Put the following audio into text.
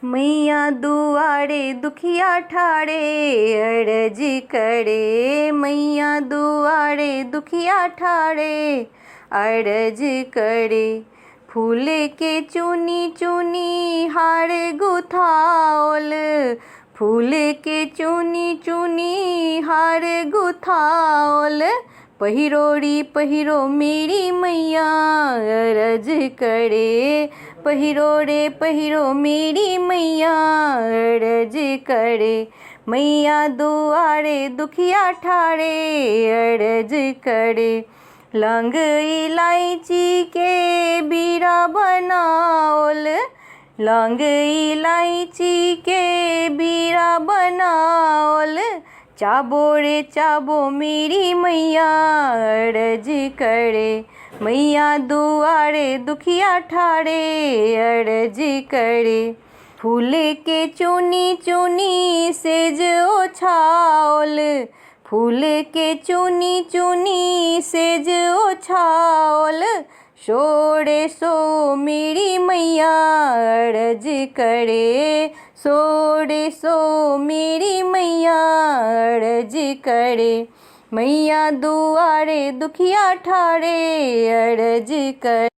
मैया दुआरे दुखिया ठाड़े अरज करे। मैया दुआरे दुखिया ठाड़े अरज करे। फूल के चुनी चुनी हार गुथाओल। फूल के चुनी चुनी हार गुथाओल। पहिरोड़ी पहिरो मेरी मैया अरज करे। पहिरो रे पहिरो मेरी मैया अरज करे। मैया दुआरे दुखिया ठाड़े अरज करे। लौंग इलायची के बीरा बनाओल। लौंग इलायची के बीरा बनाओल। चाबो रे चाबो मेरी मैया अरज करे। मैया दुआरे दुखिया ठाड़े अरज करे। फूल के चुनी चुनी सेज ओछाओल। फूल के चुनी चुनी सेज ओछाओल। सोड़े सो मेरी मैया अरज करे। सोड़े सो मेरी मैया अरज करे। मैया दुआरे दुखिया ठाड़े अरज करे।